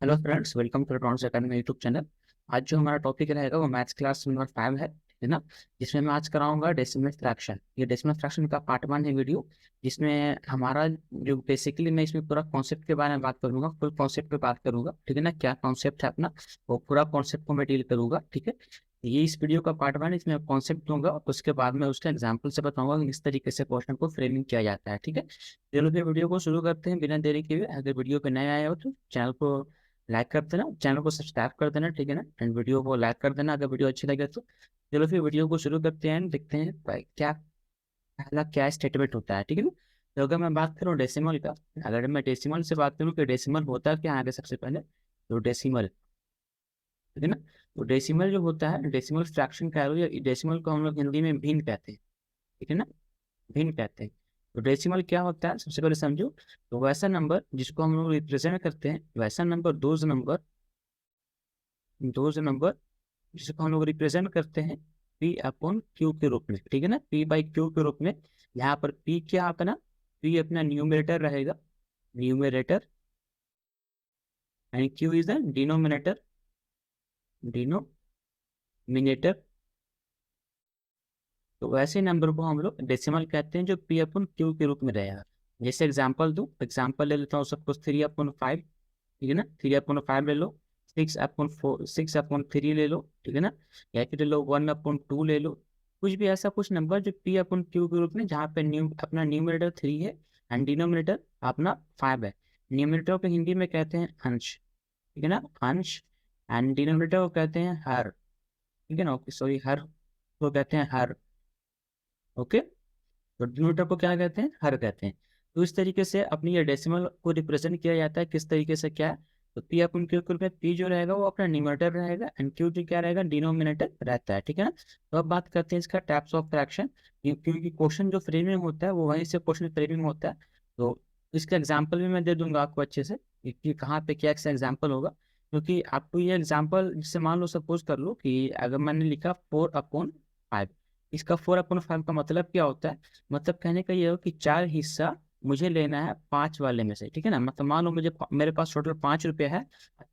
Hello friends, welcome to Trans Academy YouTube channel. आज जो हमारा टॉपिक रहेगा वो मैथ्स क्लास नंबर 5 है ना। जिसमें मैं आज कराऊंगा डेसिमल फ्रैक्शन। ये डेसिमल फ्रैक्शन का पार्ट 1 है वीडियो, जिसमें हमारा जो बेसिकली मैं इसमें पूरा कॉन्सेप्ट के बारे में बात करूंगा, फुल कॉन्सेप्ट पे बात करूंगा, ठीक है ना। क्या कॉन्सेप्ट है अपना, वो पूरा कॉन्सेप्ट को मैं डील करूंगा, ठीक है। ये इस वीडियो का पार्ट 1, इसमें कॉन्सेप्ट दूंगा, उसके बाद में उसका एग्जाम्पल से बताऊंगा कि किस तरीके से क्वेश्चन को फ्रेमिंग किया जाता है, ठीक है। चलो फिर वीडियो को शुरू करते हैं बिना देरी के हुए। अगर वीडियो पे नए आए हो तो चैनल को लाइक कर देना, चैनल को सब्सक्राइब कर देना, ठीक है ना। एंड वीडियो को लाइक कर देना अगर वीडियो अच्छी लगे तो। चलो फिर वीडियो को शुरू करते हैं, देखते हैं भाई क्या पहला क्या स्टेटमेंट होता है, ठीक है ना। तो अगर मैं बात करूँ डेसिमल का, अगर मैं डेसिमल से बात करूँ कि डेसिमल होता है क्या, आगे सबसे पहले तो डेसिमल, ठीक है ना। तो डेसिमल जो होता है, डेसिमल फ्रैक्शन कह लो या डेसिमल को हम लोग हिंदी में भिन्न कहते हैं, ठीक है ना। भिन्न कहते हैं। तो डेसिमल क्या होता है सबसे पहले समझो। तो वैसा नंबर जिसको हम लोग रिप्रेजेंट करते हैं, वैसा नंबर दो नंबर जिसको हम लोग रिप्रेजेंट करते हैं पी अपॉन क्यू के रूप में, ठीक है ना। पी बाई क्यू के रूप में। यहाँ पर पी क्या अपना, पी अपना न्यूमरेटर रहेगा, numerator, and Q is the denominator, denominator. तो वैसे नंबर को हम लोग डेसिमल कहते हैं जो पी अपॉन क्यू के रूप में रहेगा। जैसे एग्जांपल दूं, एग्जांपल ले लेता हूँ सपोज 3/5, ठीक है ना। 3/5 ले लो, 6/4, 6/3 ले लो, ठीक है ना। या फिर ले लो 1/2 ले लो। कुछ भी ऐसा कुछ नंबर जो पी अपन क्यू के रूप में, जहाँ पे अपना न्यूमरेटर 3 है एंड डिनोमिनेटर अपना 5 है। न्यूमरेटर को हिंदी में कहते हैं अंश, ठीक है ना, अंश। एंड डिनोमिनेटर को कहते हैं हर, ठीक है ना, सॉरी हर को कहते हैं हर, ओके। तो डिनोमिनेटर को क्या कहते हैं, हर कहते हैं। तो इस तरीके से अपनी ये डेसिमल को रिप्रेजेंट किया जाता है, किस तरीके से क्या है। तो पी अपन क्यू में पी जो रहेगा वो अपना न्यूमरेटर रहेगा एंड क्यू जो क्या रहेगा, डिनोमिनेटर रहता है, ठीक है ना। तो अब बात करते हैं इसका टाइप्स ऑफ फ्रैक्शन, क्योंकि क्वेश्चन जो फ्रेमिंग होता है वो वहीं से क्वेश्चन फ्रेमिंग होता है। तो इसका एग्जाम्पल भी मैं दे दूंगा आपको अच्छे से कि कहाँ पे क्या इसका एग्जाम्पल होगा। क्योंकि आपको ये एग्जाम्पल, जैसे मान लो सपोज कर लो कि अगर मैंने लिखा 4/5, इसका 4/5 का मतलब क्या होता है। मतलब कहने का ये हो कि 4 हिस्सा मुझे लेना है 5 वाले में से, ठीक है ना। मतलब मान लो मुझे मेरे पास टोटल 5 रुपये है,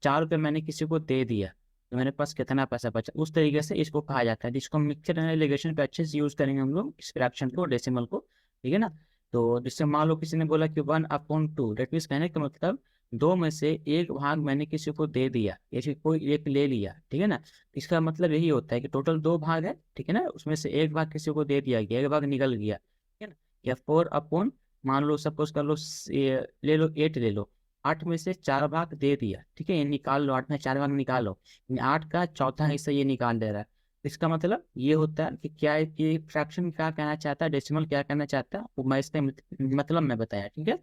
4 रुपये मैंने किसी को दे दिया, तो मेरे पास कितना पैसा बचा। उस तरीके से इसको कहा जाता है, जिसको मिक्सचर एनालाइजेशन पे अच्छे से यूज करेंगे हम लोग इस फ्रैक्शन को, डेसिमल को, ठीक है ना। तो जिससे मान लो किसी ने बोला कि 1/2, डेट मीन्स कहने का मतलब दो में से एक भाग मैंने किसी को दे दिया, या कोई एक ले लिया, ठीक है ना। इसका मतलब यही होता है कि टोटल 2 भाग है, ठीक है ना, उसमें से एक भाग किसी को दे दिया गया, एक भाग निकल गया, ठीक है ना। या 4/, मान लो सपोज कर लो ले लो 8 ले लो, 8 में से 4 भाग दे दिया, ठीक है, ये निकाल लो, 8 में 4 भाग निकालो, 8 का चौथा हिस्सा ये निकाल दे रहा है। इसका मतलब ये होता है कि क्या है कि फ्रैक्शन क्या कहना चाहता है, डेसिमल क्या कहना चाहता है, वो मैं इसका मतलब मैं बताया, ठीक है।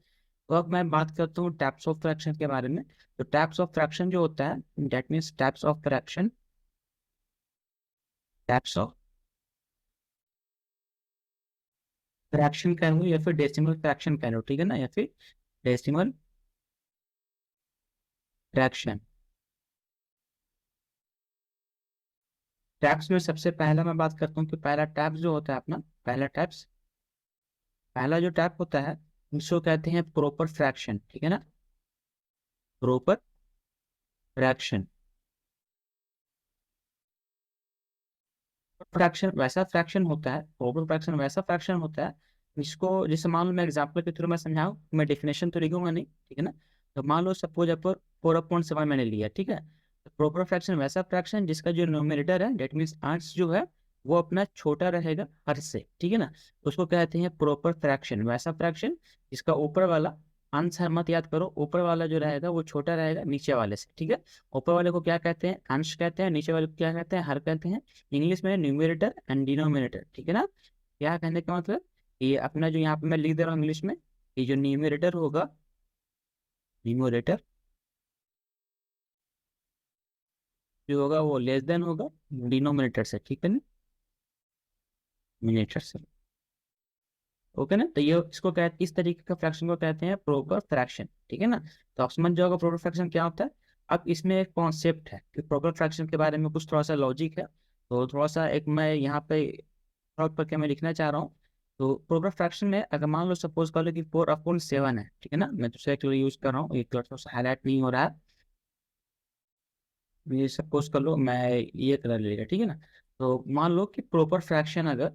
तो अब मैं बात करता हूँ टाइप्स ऑफ फ्रैक्शन के बारे में। तो टाइप्स ऑफ फ्रैक्शन जो होता है, that means types of fraction, types of fraction कह लो या फिर डेसिमल फ्रैक्शन कह लो, ठीक है ना, या फिर डेसिमल फ्रैक्शन। टैप्स में सबसे पहला मैं बात करता हूँ कि पहला टैप्स जो होता है अपना, पहला टैप्स, पहला जो टैप होता है उसको कहते हैं प्रॉपर फ्रैक्शन, ठीक है ना, प्रॉपर फ्रैक्शन। फ्रैक्शन वैसा फ्रैक्शन होता है, प्रॉपर फ्रैक्शन वैसा फ्रैक्शन होता है जिसको, जैसे मान लो मैं एग्जांपल के थ्रू मैं समझाऊं, मैं डेफिनेशन तो लिखूंगा नहीं, ठीक है ना। तो मान लो सपोज अपर 4/7 मैंने लिया, ठीक है। तो प्रॉपर फ्रैक्शन वैसा फ्रैक्शन जिसका जो न्यूमरेटर है, डेट मीन्स अंश जो है वो अपना छोटा रहेगा हर से, ठीक है ना। तो उसको कहते हैं प्रॉपर फ्रैक्शन, वैसा फ्रैक्शन जिसका ऊपर वाला अंश है, मत याद करो, ऊपर वाला जो रहेगा वो छोटा रहेगा नीचे वाले से, ठीक है। ऊपर वाले को क्या कहते हैं, अंश कहते हैं, नीचे वाले को क्या कहते हैं, हर कहते हैं। इंग्लिश में न्यूमरेटर एंड डिनोमिनेटर, ठीक है ना। क्या कहने का मतलब, ये अपना जो यहाँ पे मैं लिख दे रहा हूँ इंग्लिश में, ये जो न्यूमरेटर होगा, न्यूमरेटर जो होगा वो लेस देन होगा डिनोमिनेटर से, ठीक है ना, मिनेटर से, ओके ना। तो ये इसको कहते, इस तरीके का फ्रैक्शन को कहते हैं प्रॉपर फ्रैक्शन, ठीक है ना। तो आप समझ जाओगे प्रॉपर फ्रैक्शन क्या होता है। अब इसमें एक कॉन्सेप्ट है कि प्रॉपर फ्रैक्शन के बारे में कुछ थोड़ा सा लॉजिक है, तो थोड़ा सा एक मैं यहाँ पे नोट करके मैं लिखना चाह रहा हूँ। तो प्रॉपर फ्रैक्शन में अगर मान लो सपोज कर लो कि 4/7 है, ठीक है ना, मैं दूसरा एक यूज कर रहा हूँ, एक थोड़ा सा हाईलाइट नहीं हो रहा है। ये सपोज कर लो मैं ये कलर लेगा, ठीक है ना। तो मान लो कि प्रॉपर फ्रैक्शन, अगर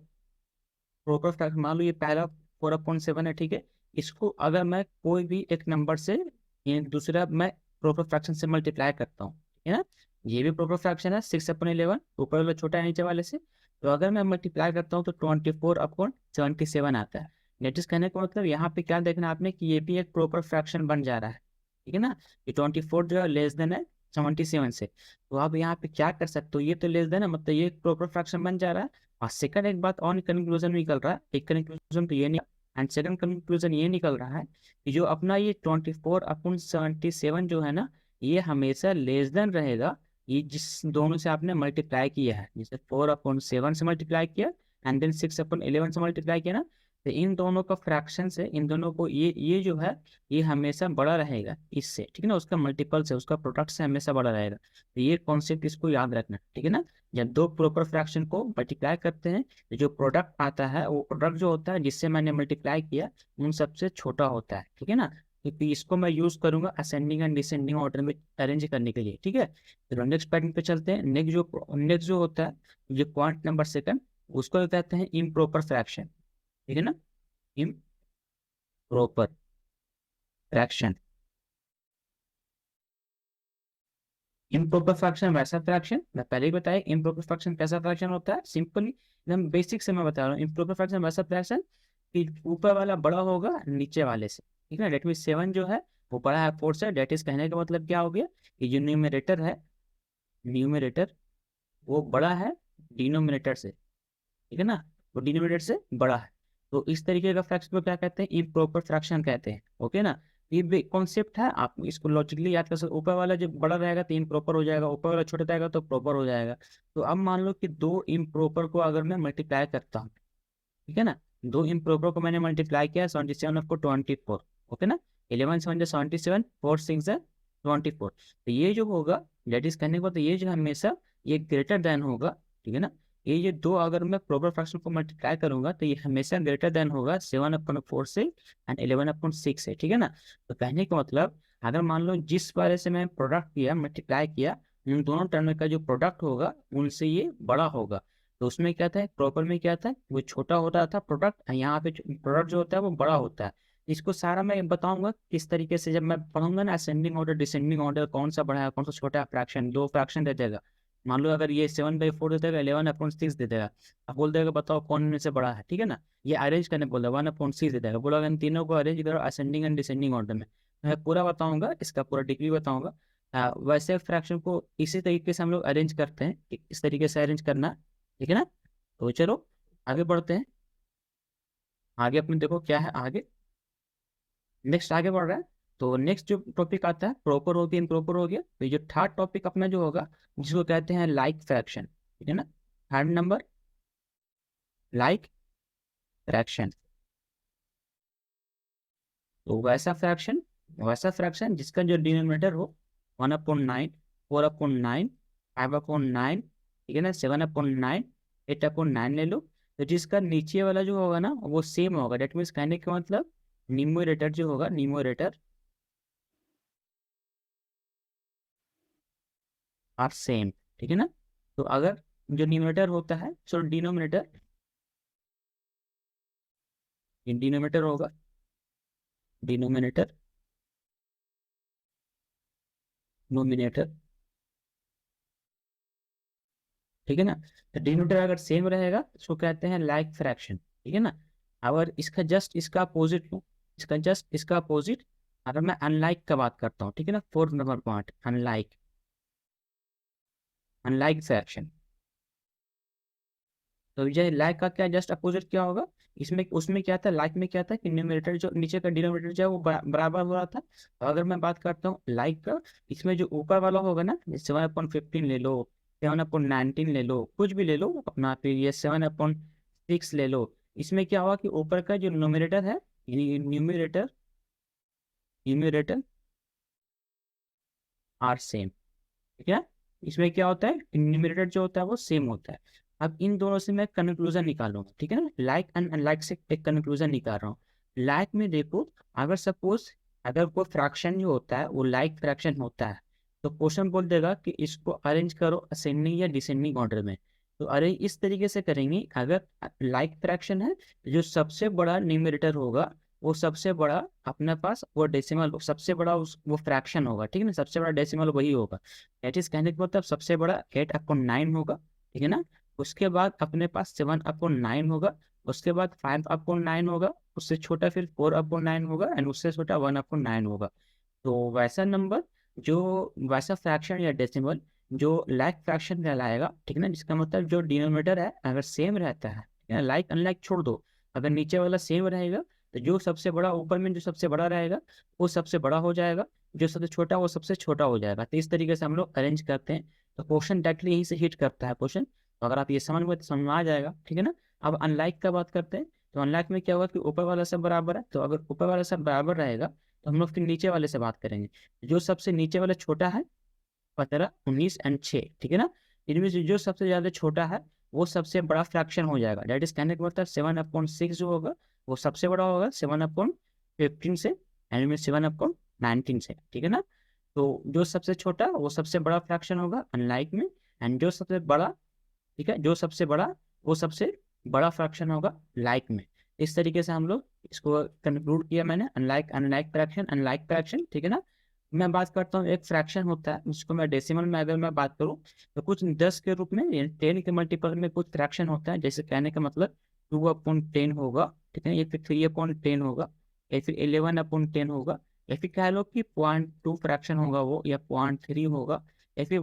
प्रॉपर फ्रैक्शन मान लो ये पहला 4/7 है, ठीक है। इसको अगर मैं कोई भी एक नंबर से ये दूसरा मैं प्रॉपर फ्रैक्शन से मल्टीप्लाई करता हूँ, ठीक है ना। ये भी प्रॉपर फ्रैक्शन है 6/11, ऊपर वाला छोटा है नीचे वाले से। तो अगर मैं मल्टीप्लाई करता हूँ तो 24/77 आता है। नेट इज कहने का मतलब यहाँ पे क्या देखना है आपने कि ये भी एक प्रॉपर फ्रैक्शन बन जा रहा है, ठीक है ना। ये 24 जो है लेस देन है 77 से। तो आप यहाँ पे क्या कर सकते हो, ये तो लेस देन है मतलब ये प्रॉपर फ्रैक्शन बन जा रहा है। और सेकंड एक बात और कंक्लूजन निकल रहा है, एक कंक्लूजन तो ये नहीं, एंड सेकंड कंक्लूजन ये निकल रहा है कि जो अपना ये 24/77 जो है ना, ये हमेशा लेस देन रहेगा ये जिस दोनों से आपने मल्टीप्लाई किया है, जैसे 4/7 से मल्टीप्लाई किया एंड देन 6/11 से मल्टीप्लाई किया ना। तो इन दोनों का फ्रैक्शन से इन दोनों को ये जो है ये हमेशा बड़ा रहेगा इससे, ठीक है ना। उसका मल्टीपल से उसका प्रोडक्ट से हमेशा बड़ा रहेगा। तो ये कॉन्सेप्ट इसको याद रखना, ठीक है ना। जब दो प्रॉपर फ्रैक्शन को मल्टीप्लाई करते हैं तो जो प्रोडक्ट आता है वो प्रोडक्ट जो होता है जिससे मैंने मल्टीप्लाई किया उन सबसे छोटा होता है, ठीक है ना। क्योंकि इसको मैं यूज करूंगा असेंडिंग एंड डिसेंडिंग ऑर्डर में अरेंज करने के लिए, ठीक है। तो नेक्स्ट पैटर्न पे चलते हैं। नेक्स्ट जो होता है जो पॉइंट नंबर सेकंड, उसको कहते हैं इम्प्रॉपर फ्रैक्शन, ठीक है ना। Improper fraction. इम्प्रॉपर फ्रैक्शन वैसा फ्रैक्शन, मैं पहले ही बताया इम्प्रॉपर फ्रैक्शन कैसा फ्रैक्शन होता है, सिंपली एकदम बेसिक से मैं बता रहा हूँ। इम्प्रॉपर फ्रैक्शन वैसा फ्रैक्शन कि ऊपर वाला बड़ा होगा नीचे वाले से, ठीक है। डेट मीन 7 जो है वो बड़ा है 4 से। डेट इज कहने का मतलब क्या हो गया कि जो न्यूमरेटर है, न्यूमरेटर वो बड़ा है डिनोमिनेटर से, ठीक है ना। वो डिनोमिनेटर से बड़ा है। तो इस तरीके का फ्रैक्शन को क्या कहते हैं, इम्प्रॉपर फ्रैक्शन कहते हैं, ओके ना। ये कॉन्सेप्ट है, आप इसको लॉजिकली याद कर सकते। ऊपर वाला जब बड़ा रहेगा तो इम्प्रॉपर हो जाएगा, ऊपर वाला छोटा रहेगा तो प्रॉपर हो जाएगा। तो अब मान लो कि दो इम्प्रॉपर को अगर मैं मल्टीप्लाई करता हूँ, ठीक है ना। दो इम्प्रॉपर को मैंने मल्टीप्लाई किया 77 को 24, ओके ना। 11 7 77, 4 6 24। तो ये जो होगा डेट इज करने को, तो ये जो हमेशा ये ग्रेटर देन होगा, ठीक है ना। ये दो अगर मैं प्रॉपर फ्रैक्शन को मल्टीप्लाई करूंगा तो ये हमेशा ग्रेटर देन होगा 7/4 से एंड 11/6 से, ठीक है ना। तो कहने का मतलब अगर मान लो जिस वाले से मैं प्रोडक्ट किया मल्टीप्लाई किया, उन दोनों टर्म का जो प्रोडक्ट होगा उनसे ये बड़ा होगा। तो उसमें क्या था, प्रॉपर में क्या था, वो छोटा होता था प्रोडक्ट, यहाँ पे प्रोडक्ट जो होता है वो बड़ा होता है। इसको सारा मैं बताऊंगा किस तरीके से, जब मैं पढ़ूंगा ना असेंडिंग ऑर्डर डिसेंडिंग ऑर्डर, कौन सा बड़ा है कौन सा छोटा है। फ्रैक्शन दो फ्रैक्शन दे देगा, मान लो अगर ये 7/4 दे देगा, 11/6 दे देगा। अब बोल देगा बताओ कौन में से बड़ा है, ठीक है ना। ये अरेंज करने बोला 1/6 दे देगा, बोला इन तीनों को अरेंज करो असेंडिंग एंड डिसेंडिंग ऑर्डर में। मैं पूरा बताऊंगा, इसका पूरा डिग्री बताऊंगा। वैसे फ्रैक्शन को इसी तरीके से हम लोग अरेंज करते हैं कि इस तरीके से अरेंज करना, ठीक है ना। तो चलो आगे बढ़ते हैं। आगे अपने देखो क्या है आगे, नेक्स्ट आगे बढ़ रहा है। तो नेक्स्ट जो टॉपिक आता है प्रॉपर हो गया इम्प्रॉपर हो गया। तो ये जो थर्ड टॉपिक अपना जो होगा जिसको कहते हैं लाइक फ्रैक्शन, ठीक है ना। Third number like fraction. तो वैसा फ्रैक्शन जिसका जो डिनोमिनेटर हो 1/9, 4/9, 5/9, ठीक है ना, 7/9, 8/9 ले लो। तो जिसका नीचे वाला जो होगा ना वो सेम होगा। डेट मीन्स कहने का मतलब न्यूमरेटर जो होगा, न्यूमरेटर आर सेम, ठीक है ना। तो अगर जो न्यूमरेटर होता है सो डिनोमिनेटर होगा, डिनोमिनेटर नोमिनेटर, ठीक है ना। तो डिनोमिनेटर अगर सेम रहेगा उसको कहते हैं लाइक फ्रैक्शन, ठीक है ना। अगर इसका जस्ट इसका अपोजिट लूँ, इसका जस्ट इसका अपोजिट, अगर मैं अनलाइक का बात करता हूँ, ठीक है ना, fourth number point unlike, unlike fraction. तो ये लाइक का क्या जस्ट अपोजिट क्या होगा, इसमें उसमें क्या था, लाइक में क्या था कि न्यूमरेटर जो नीचे का डिनोमिनेटर जो है वो बराबर हो रहा था। तो अगर मैं बात करता हूँ लाइक का, इसमें जो ऊपर वाला होगा ना, 7/15 ले लो, 7/19 ले लो, कुछ भी ले लो अपना, फिर ये 7/6 ले लो। इसमें क्या होगा कि ऊपर का जो न्यूमरेटर है, न्यूमरेटर न्यूमरेटर आर सेम, ठीक है। इसमें क्या होता है, न्यूमरेटर जो होता है वो सेम होता है। अब इन दोनों से मैं कंक्लूजन निकालूंगा, ठीक है ना। लाइक एंड अनलाइक से एक कंक्लूजन निकाल रहा हूँ। लाइक में देखो, अगर सपोज अगर कोई फ्रैक्शन जो होता है वो लाइक फ्रैक्शन होता है, तो क्वेश्चन बोल देगा कि इसको अरेंज करो असेंडिंग या डिसेंडिंग ऑर्डर में। तो अरेंज इस तरीके से करेंगे, अगर लाइक फ्रैक्शन है जो सबसे बड़ा न्यूमरेटर होगा वो सबसे बड़ा अपने पास वो डेसिमल सबसे बड़ा वो फ्रैक्शन होगा, ठीक है ना, सबसे बड़ा डेसिमल वही होगा। दैट इज कहने का मतलब सबसे बड़ा 8/9 होगा, ठीक है ना। उसके बाद अपने पास 7/9 होगा, उसके बाद 5/9 होगा, उससे छोटा फिर 4/9 होगा एंड उससे छोटा 1/9 होगा। तो वैसा नंबर जो वैसा फ्रैक्शन या डेसिमल जो लाइक फ्रैक्शन कहलाएगा, ठीक है ना, जिसका मतलब जो डिनोमिनेटर है अगर सेम रहता है, लाइक अनलाइक छोड़ दो, अगर नीचे वाला सेम रहेगा तो जो सबसे बड़ा ऊपर में जो सबसे बड़ा रहेगा वो सबसे बड़ा हो जाएगा, जो सबसे छोटा वो सबसे छोटा हो जाएगा। तो इस तरीके से हम लोग अरेंज करते हैं। तो क्वेश्चन डायरेक्टली यहीं से हिट करता है क्वेश्चन। तो अगर आप ये समझ में तो समझ में आ जाएगा, ठीक है ना। अब अनलाइक का बात करते हैं। तो अनलाइक में क्या होगा कि ऊपर वाला सब बराबर है, तो अगर ऊपर वाला सब बराबर रहेगा तो हम लोग फिर नीचे वाले से बात करेंगे। जो सबसे नीचे वाला छोटा है 15, 19 एंड 6, ठीक है ना। इनमें से जो सबसे ज्यादा छोटा है वो सबसे बड़ा फ्रैक्शन हो जाएगा। दैट इज कहने का मतलब 7/6 जो होगा वो सबसे बड़ा होगा 7/15 से, एंड में 7/19 से, ठीक है ना। तो जो सबसे छोटा वो सबसे बड़ा फ्रैक्शन होगा अनलाइक में, एंड जो सबसे बड़ा, ठीक है, जो सबसे बड़ा वो सबसे बड़ा फ्रैक्शन होगा लाइक में। इस तरीके से हम लोग इसको कंक्लूड किया मैंने, unlike unlike fraction unlike fraction, ठीक है ना। मैं बात करता हूँ एक फ्रैक्शन होता है जिसको मैं डेसिमल में अगर मैं बात करूँ तो कुछ 10 के रूप में 10 के मल्टीपल में कुछ फ्रैक्शन होता है, जैसे कहने का मतलब 2/10 होगा, ठीक है, या फिर 3/10 होगा, या फिर 11/10 होगा, या फिर कह लो कि 0.2 फ्रैक्शन होगा वो, या 0.3 होगा, या फिर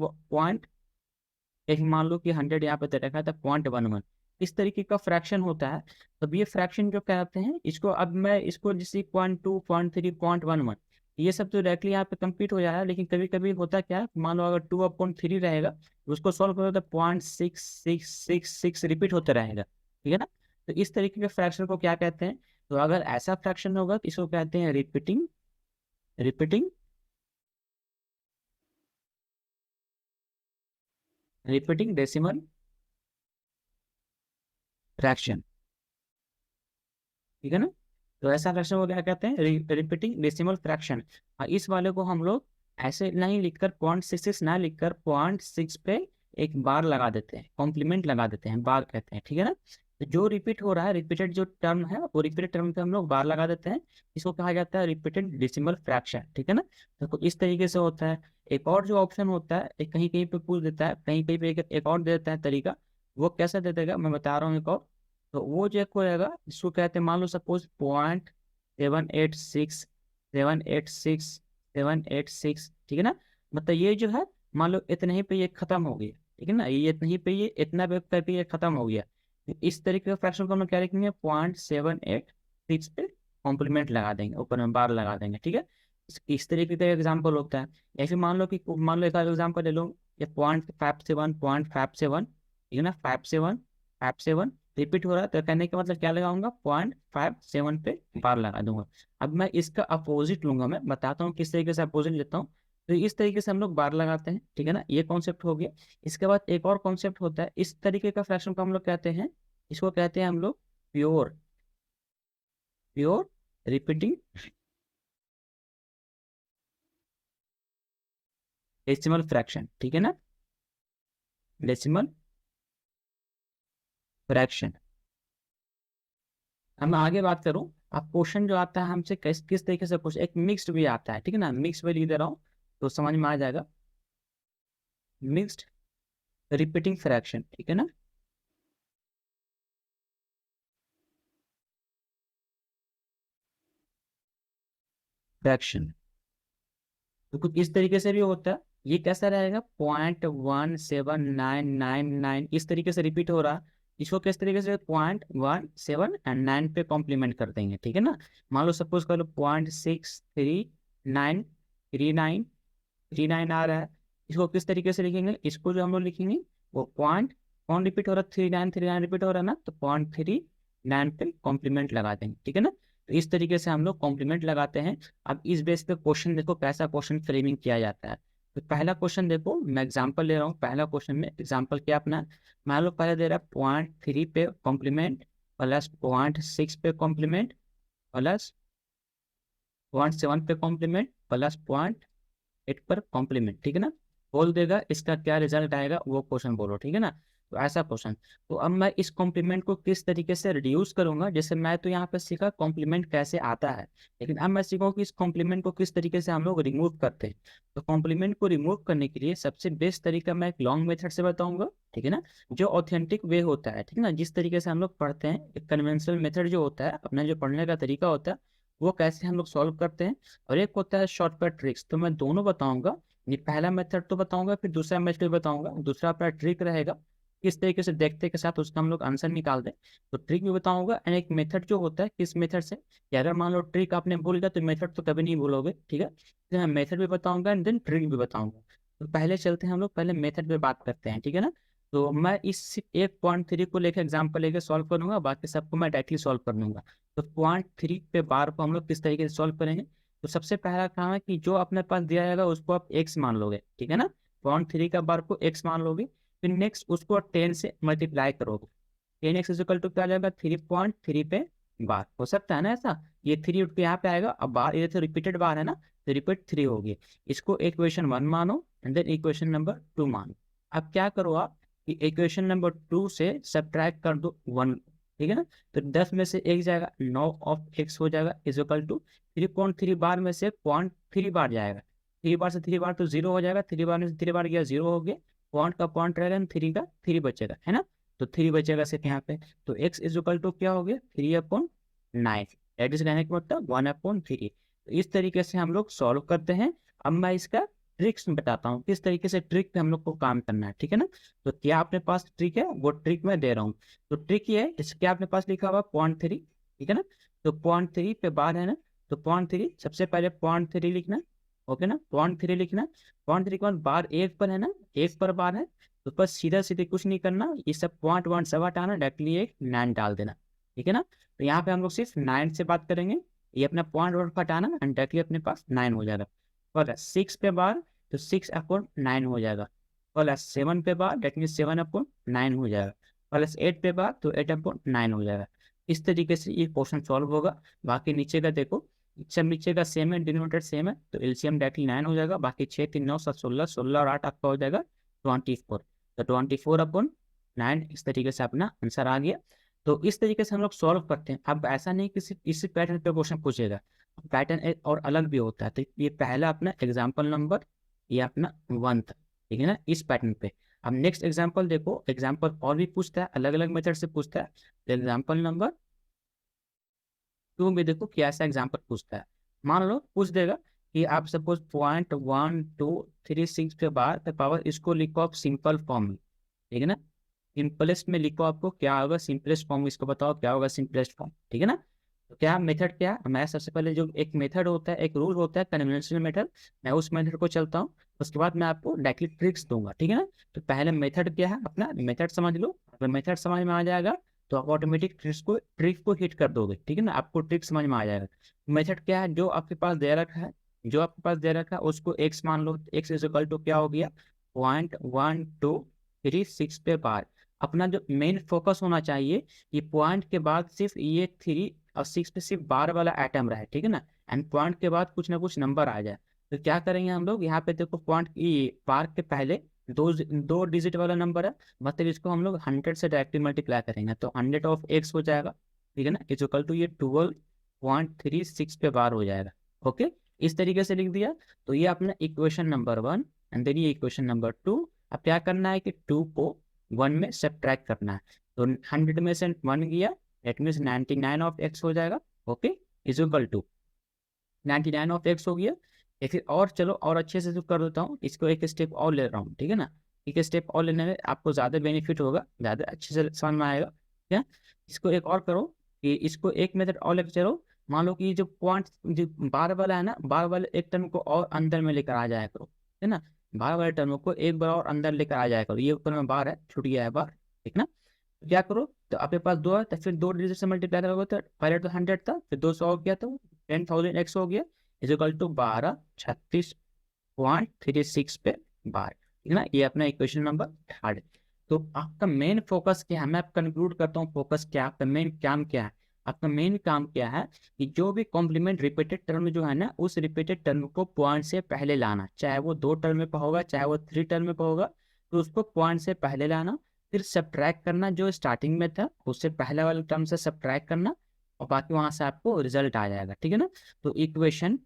एक मान लो कि 100 यहाँ पे दे रखा था 0.11, इस तरीके का फ्रैक्शन होता है। तब ये फ्रैक्शन जो कहते हैं इसको, अब मैं इसको जैसे 0.2 0.3 0.11 ये सब तो डायरेक्टली यहाँ पे कंप्लीट हो जाएगा, लेकिन कभी कभी होता क्या है, मान लो अगर 2/3 रहेगा तो उसको सॉल्व करो तो 0.6666 रिपीट होते रहेगा, ठीक है ना। तो इस तरीके के फ्रैक्शन को क्या कहते हैं, तो अगर ऐसा फ्रैक्शन होगा तो इसको कहते हैं repeating repeating repeating decimal fraction, ठीक है ना। तो ऐसा फ्रैक्शन को क्या कहते हैं, रिपीटिंग डेसिमल फ्रैक्शन। इस वाले को हम लोग ऐसे नहीं लिखकर 0.66 ना लिखकर 0.6 पे एक बार लगा देते हैं, कॉम्प्लीमेंट लगा देते हैं, बार कहते हैं, ठीक है ना। तो जो रिपीट हो रहा है, रिपीटेड जो टर्म है वो रिपीटेड टर्म पे हम लोग बार लगा देते हैं, इसको कहा जाता है रिपीटेड डेसिमल फ्रैक्शन, ठीक है ना। तो इस तरीके से होता है। एक और जो ऑप्शन होता है, एक कहीं कहीं पे पूछ देता है, कहीं कहीं पे एक और दे देता है तरीका, वो कैसे दे देगा मैं बता रहा हूँ एक और। तो वो जो होएगा इसको कहते हैं, मान लो सपोज 0.786 786 786, ठीक है ना। मतलब ये जो है मान लो इतने ही पे ये खत्म हो गया, ठीक है ना, ये इतने ही पे ये इतना पे करके ये खत्म हो गया। तो इस तरीके का फ्रैक्शन को हम लोग क्या लिखेंगे, 0.786 पे कॉम्प्लीमेंट लगा देंगे, ऊपर में बार लगा देंगे, ठीक है। इस तरीके का एग्जाम्पल होता है। या फिर मान लो एक एग्जाम्पल ले लो, ये 0.57 ठीक है ना, 57 रिपीट हो रहा है, तो कहने का मतलब क्या लगाऊंगा, 0.57 पे बार लगा दूंगा। अब मैं इसका अपोजिट लूंगा, मैं बताता हूँ किस तरीके से अपोजिट लेता हूँ। तो इस तरीके से हम लोग बार लगाते हैं, ठीक है ना, ये कॉन्सेप्ट हो गया। इसके बाद एक और कॉन्सेप्ट होता है, इस तरीके का फ्रैक्शन को हम लोग कहते हैं, इसको कहते हैं हम लोग pure pure repeating decimal fraction, ठीक है ना, डेसिमल फ्रैक्शन। अब मैं आगे बात करूं, अब क्वेश्चन जो आता है हमसे किस किस तरीके से क्वेश्चन, एक मिक्स्ड भी आता है, ठीक है ना, मिक्स में लिख दे रहा हूँ तो समझ में आ जाएगा। मिक्स्ड रिपीटिंग फ्रैक्शन, ठीक है ना, फ्रैक्शन। तो कुछ इस तरीके से भी होता है, ये कैसा रहेगा, 0.17999 इस तरीके से रिपीट हो रहा है। इसको किस तरीके से 0.179 पे कॉम्प्लीमेंट कर देंगे, ठीक है ना। मान लो सपोज कर लो 0.63939 आ रहा है, इसको किस तरीके से लिखेंगे, इसको जो हम लोग लिखेंगे वो कौन रिपीट हो रहा है, 3939 रिपीट हो रहा है ना, तो 0.39 पे कॉम्प्लीमेंट लगा देंगे, ठीक है ना। तो इस तरीके से हम लोग कॉम्प्लीमेंट लगाते हैं। अब इस बेस पे क्वेश्चन देखो कैसा क्वेश्चन फ्रेमिंग किया जाता है। तो पहला क्वेश्चन देखो, मैं एग्जांपल ले रहा हूँ, पहला क्वेश्चन में एग्जांपल क्या अपना, मान लो पहले दे रहा है 0.3 पे कॉम्प्लीमेंट प्लस 0.6 पे कॉम्प्लीमेंट प्लस 0.7 पे कॉम्प्लीमेंट प्लस 0.8 8 पर कॉम्प्लीमेंट, ठीक है ना, बोल देगा इसका क्या रिजल्ट आएगा वो क्वेश्चन बोलो, ठीक है ना। तो ऐसा क्वेश्चन। तो अब मैं इस कॉम्प्लीमेंट को किस तरीके से रिड्यूस करूंगा, जैसे मैं तो यहाँ पे सीखा कॉम्प्लीमेंट कैसे आता है, लेकिन अब मैं सीखूंगा कि इस कॉम्प्लीमेंट को किस तरीके से हम लोग रिमूव करते हैं। तो कॉम्प्लीमेंट को रिमूव करने के लिए सबसे बेस्ट तरीका मैं एक लॉन्ग मेथड से बताऊंगा, ठीक है ना, जो ऑथेंटिक वे होता है, ठीक है ना, जिस तरीके से हम लोग पढ़ते हैं, एक कन्वेंशनल मेथड जो होता है, अपना जो पढ़ने का तरीका होता है, वो कैसे हम लोग सॉल्व करते हैं, और एक होता है शॉर्टकट ट्रिक्स। तो मैं दोनों बताऊंगा, ये पहला मेथड तो बताऊंगा, फिर दूसरा मेथड बताऊंगा, दूसरा अपना ट्रिक रहेगा, किस तरीके से देखते के साथ उसका हम लोग आंसर निकाल दें। तो ट्रिक भी बताऊंगा, एंड एक मेथड जो होता है किस मेथड से, कि अगर मान लो ट्रिक आपने भूल गया तो मेथड तो कभी नहीं भूलोगे, ठीक है। तो मैं मेथड भी बताऊंगा एंड देन ट्रिक भी बताऊंगा। तो पहले चलते हैं हम लोग, पहले मेथड पे बात करते हैं, ठीक है ना। तो मैं इस 1.3 को लेकर एग्जाम्पल लेकर सॉल्व करूंगा, बाकी सबको मैं डायरेक्टली सॉल्व कर लूंगा। तो 0.3 पे बार को हम लोग किस तरीके से सॉल्व करेंगे। तो सबसे पहला काम है कि जो अपने पास दिया जाएगा उसको आप x मान लोगे, ठीक है ना, 0.3 का बार को x मान लोगे, फिर नेक्स्ट उसको 10 से मल्टीप्लाई करोगे, 10x इक्वल टू क्या आ जाएगा 3.3 पे बार। हो सकता है ना ऐसा, ये 3 उठ के यहाँ पे आएगा, अब बार ये तो रिपीटेड बार है ना, तो रिपीट 3 होगी। इसको इक्वेशन 1 मानो एंड देन इक्वेशन नंबर 2 मानो। अब क्या करो आप कि इक्वेशन नंबर 2 से सब्ट्रैक्ट कर दो 1, ठीक है ना। तो 10 में से 1 जाएगा, 9 ऑफ x हो जाएगा इज इक्वल टू 3.3 बार में से 0.3 बार जाएगा, 3 बार से 3 बार तो 0 हो जाएगा, 3 बार में से 3 बार गया 0 हो गया, पॉइंट का पॉइंट रहेगा, 3 का 3 बचेगा, है ना। तो 3 बचेगा सिर्फ यहाँ पे। तो x इज इक्वल टू क्या हो गया 3/9, एट इज रहने का मतलब 1/3। तो इस तरीके से हम लोग सॉल्व करते हैं। अब मैं इसका ट्रिक्स बताता हूँ किस तरीके से ट्रिक पे हम लोग को काम करना है, ठीक है ना। तो क्या अपने पास ट्रिक है, वो ट्रिक मैं दे रहा हूँ। तो ट्रिक ये है, इसके आपने पास लिखा हुआ 0.3, ठीक है ना। तो 0.3 पे बार है ना, तो 0.3 सबसे पहले 0.3 लिखना, ओके ना, 0.3 लिखना। 0.3 के बाद बार एक पर है ना, एक पर बार है, तो बस सीधा सीधे कुछ नहीं करना, ये सब 0.1 सब हटाना, डायरेक्टली एक 9 डाल देना, ठीक है ना। तो यहाँ पे हम लोग सिर्फ 9 से बात करेंगे, ये अपना 0.1 हटाना एंड डायरेक्टली अपने पास 9 हो जाएगा। और 6 पे बार तो 6/9 हो जाएगा, प्लस 7 पे बार डेट मीन 7/9 हो जाएगा, प्लस 8 पे बार तो 8/9 हो जाएगा। इस तरीके से ये क्वेश्चन सॉल्व होगा। बाकी नीचे का देखो, सब नीचे का सेम है, डिनोमिनेटर सेम है, तो एलसीएम डायरेक्टली 9 हो जाएगा, बाकी 6 3 9 7 16, 16 और 8 आपका हो जाएगा 24। तो 24/9 इस तरीके से अपना आंसर आ गया। तो इस तरीके से हम लोग सॉल्व करते हैं। अब ऐसा नहीं कि सिर्फ इसी पैटर्न पे क्वेश्चन पूछेगा, पैटर्न एक और अलग भी होता है। तो ये पहला अपना एग्जाम्पल नंबर, ये अपना 1 था, ठीक है ना, इस पैटर्न पे। अब नेक्स्ट एग्जाम्पल देखो, एग्जाम्पल और भी पूछता है, अलग अलग मेथड से पूछता है। तो एग्जाम्पल नंबर 2 में देखो क्या ऐसा एग्जाम्पल पूछता है। मान लो पूछ देगा कि आप सपोज 0.1236 के बाद पावर, इसको लिखो आप सिंपल फॉर्म में, ठीक है ना। सिंपलेस्ट में लिखो, आपको क्या होगा सिंपलेस्ट फॉर्म, इसको बताओ क्या होगा सिंपलेस्ट फॉर्म, ठीक है ना। तो क्या मेथड क्या है, मैं सबसे पहले जो एक मेथड होता है, एक रूल होता है कन्वेंशनल मेथड, मैं उस मेथड को चलता हूँ, उसके बाद मैं आपको डायरेक्टली ट्रिक्स दूंगा, ठीक है ना। तो पहले मेथड क्या है, अपना मेथड समझ लो, अगर मेथड समझ में आ जाएगा तो आप ऑटोमेटिक ट्रिक को हिट कर दोगे, ठीक है ना, आपको ट्रिक समझ में आ जाएगा। मेथड क्या है, जो आपके पास दे रखा है, जो आपके पास दे रखा है उसको एक्स मान लो, एक्स इज इक्वल टू क्या हो गया 0.1236 पे बार। अपना जो मेन फोकस होना चाहिए, ये पॉइंट के बाद सिर्फ ये 3 और 6 पे सिर्फ बार वाला आइटम रहे, ठीक है ना, एंड पॉइंट के बाद कुछ ना कुछ नंबर आ जाए। तो क्या करेंगे हम लोग, यहाँ पे देखो पॉइंट ये बार के पहले दो डिजिट वाला नंबर है, मतलब इसको हम लोग 100 से डायरेक्टली मल्टीप्लाई करेंगे, तो 100 ऑफ एक्स हो जाएगा, ठीक है ना, इज इक्वल टू ये 12.36 पे बार हो जाएगा। ओके, इस तरीके से लिख दिया। तो ये अपना इक्वेशन नंबर 1 एंड देन ये इक्वेशन नंबर 2। अब क्या करना है कि 2 को 1 में सब्ट्रैक्ट करना है, तो 100 में से 1 गया, दैट मीन्स 99 ऑफ एक्स हो जाएगा। Okay, is equal to 99 of x हो गया। या फिर और चलो और अच्छे से जो कर देता हूँ, इसको एक स्टेप और ले रहा हूँ, ठीक है ना। एक स्टेप और लेने में आपको ज़्यादा बेनिफिट होगा, ज़्यादा अच्छे से समझ में आएगा, ठीक है। इसको एक और करो कि इसको एक मेथड और लेकर चलो। मान लो कि जो पॉइंट जो बार वाला है ना, बार वाले एक टर्म को और अंदर में लेकर आ जाया करो, है ना, बार वाले टर्म को एक बार और अंदर लेकर आ जाया करो। ये ऊपर में बार है, छूट गया है बार, ठीक ना। तो क्या करो, तो आपके पास 2 है, तो फिर 2 डिजिट से मल्टीप्लाई करोगे, तो पहले तो 100 था, फिर 200 हो गया, तो 10,000 एक्स हो गया, इज इक्वल टू 1236.36 पे बार, ठीक है ना। ये अपना इक्वेशन नंबर 3 है। तो आपका मेन फोकस क्या है, मैं कंक्लूड करता हूँ फोकस क्या है, आपका मेन काम क्या है। आपका मेन काम क्या है कि जो भी कॉम्प्लीमेंट रिपीटेड टर्म जो है ना, उस रिपीटेड टर्म को पॉइंट से पहले लाना, चाहे वो 2 टर्म में होगा चाहे वो 3 टर्म में होगा, तो उसको पॉइंट से पहले लाना, फिर सब्ट्रैक्ट करना जो स्टार्टिंग में था उससे पहले वाले टर्म से सब्ट्रैक्ट करना, और बाकी वहां से आपको रिजल्ट आ जाएगा, ठीक है ना। तो इक्वेशन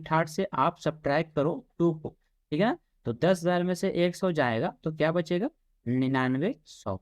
थर्ड से आप सब्ट्रैक्ट करो 2 को, ठीक है ना। तो 10,000 में से 100 जाएगा तो क्या बचेगा, 9900,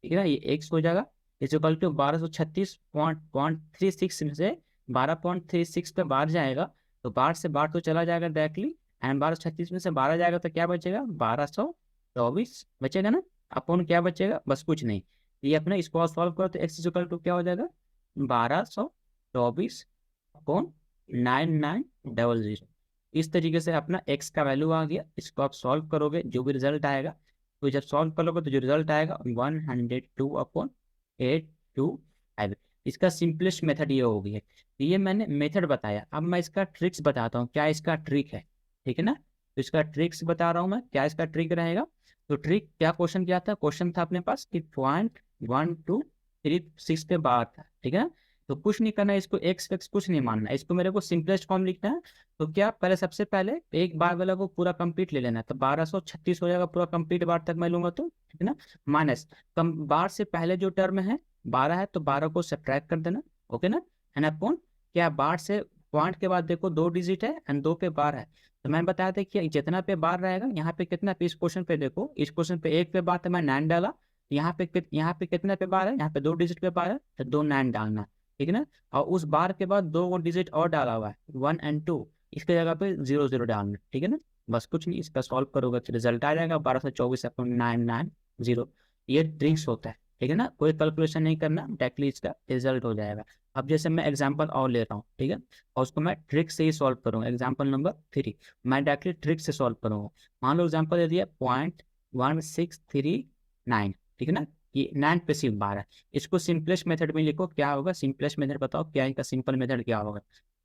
ठीक है ना। ये x हो जाएगा इक्वल टू 1236.36 में से 12.36 पे बाहर जाएगा, तो बाहर से बाहर तो चला जाएगा डायरेक्टली, एंड 1236 में से 12 जाएगा तो क्या बचेगा, 1224 बचेगा ना। अपन क्या बचेगा, बस कुछ नहीं, ये अपना इसको सॉल्व करो तो x इक्वल टू क्या हो जाएगा, 1224 अपॉन 9900। इस तरीके से अपना x का वैल्यू आ गया, इसको आप सॉल्व करोगे जो भी रिजल्ट आएगा, तो जब सॉल्व करोगे तो जो रिजल्ट आएगा 102 अपॉन 825। इसका सिंपलेस्ट मेथड ये हो गई है। ये मैंने मेथड बताया, अब मैं इसका ट्रिक्स बताता हूँ, क्या इसका ट्रिक है, ठीक है ना। तो इसका ट्रिक्स बता रहा हूँ मैं, क्या इसका ट्रिक रहेगा। तो ट्रिक क्या, क्वेश्चन क्या था, क्वेश्चन था अपने पास कि 0.1236 पे बार था, ठीक है ना। तो कुछ नहीं करना है, इसको एक्स वेक्स कुछ नहीं मानना है, इसको मेरे को सिंपलेस्ट फॉर्म लिखना है। तो क्या, पहले सबसे पहले एक बार वाला को पूरा कंप्लीट ले लेना है, तो 1236 हो जाएगा पूरा कंप्लीट बार तक मैं लूंगा, तो ठीक है ना। माइनस कम बार से पहले जो टर्म है 12 है, तो 12 को सब्ट्रैक्ट कर देना, ओके ना। एंड अपॉन क्या, बार से पॉइंट के बाद देखो 2 डिजिट है एंड 2 पे बार है, तो मैं बताया था कि जितना पे बार रहेगा यहाँ पे कितना पे, इस क्वेश्चन पे देखो, इस क्वेश्चन पे 1 पे बार था मैं 9 डाला, यहाँ पे कितना पे बार है, यहाँ पे 2 डिजिट पे बार है तो 2 9 डालना, ठीक है ना। और उस बार के बाद 2 डिजिट और डाला हुआ है 1 एंड 2, इसके जगह पे 0 0 डालना, ठीक है ना। बस कुछ नहीं, इसका सॉल्व करोगे तो रिजल्ट आ जाएगा 1224.990। ये ट्रिक्स होता है, ठीक है ना, कोई कैलकुलेशन नहीं करना, डायरेक्टली इसका रिजल्ट हो जाएगा। अब जैसे मैं एग्जांपल और ले रहा हूँ, ठीक है, और उसको मैं ट्रिक से ही सॉल्व करूँगा। एग्जांपल नंबर 3 मैं डायरेक्टली ट्रिक से सॉल्व करूँगा। मान लो एग्जांपल दे दिया 0.1639, ठीक है ना, ये 9 पे सिर्फ बार है। इसको सिंपलेस्ट मेथड में लिखो, क्या होगा सिंपलेस्ट मेथड, बताओ क्या इनका सिंपल मेथड क्या होगा।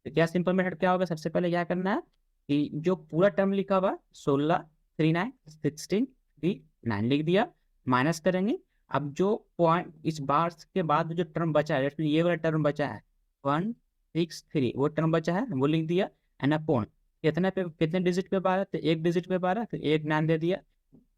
तो क्या सिंपल मेथड क्या होगा, सबसे पहले क्या करना है कि जो पूरा टर्म लिखा हुआ 16 39 16 39 लिख दिया, माइनस करेंगे। अब जो पॉइंट इस बार के बाद जो टर्म बचा है, ये वाला टर्म बचा है 163, वो टर्म बचा है वो लिख दिया, एंड अपॉन कितने पे, कितने डिजिट पे बार है, तो 1 डिजिट पे बार है तो 1 9 दे दिया।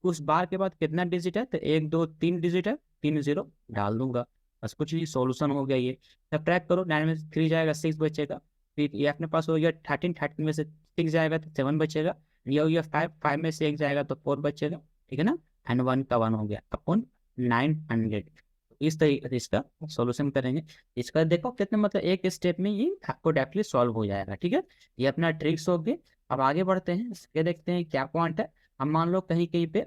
उस बार के बाद कितना डिजिट है, तो 1 2 3 डिजिट है, 3 0 डाल दूंगा, बस कुछ नहीं, सॉल्यूशन हो गया ये। सब्ट्रैक्ट करो, 9 में से 3 जाएगा 6 बचेगा, फिर ये अपने पास हो गया 13 में से 6 जाएगा तो 7 बचेगा, ये हो गया 5 में से 1 जाएगा तो 4 बचेगा, ठीक है ना। एंड 1 का 1 हो गया अपॉन 900। इस तरीके से इसका सॉल्यूशन करेंगे। इसका देखो कितने, मतलब एक स्टेप में ये आपको डायरेक्टली सॉल्व हो जाएगा, ठीक है। ये अपना ट्रिक्स हो गए। अब आगे बढ़ते हैं, इसके देखते हैं क्या पॉइंट है। हम मान लो कहीं कहीं पे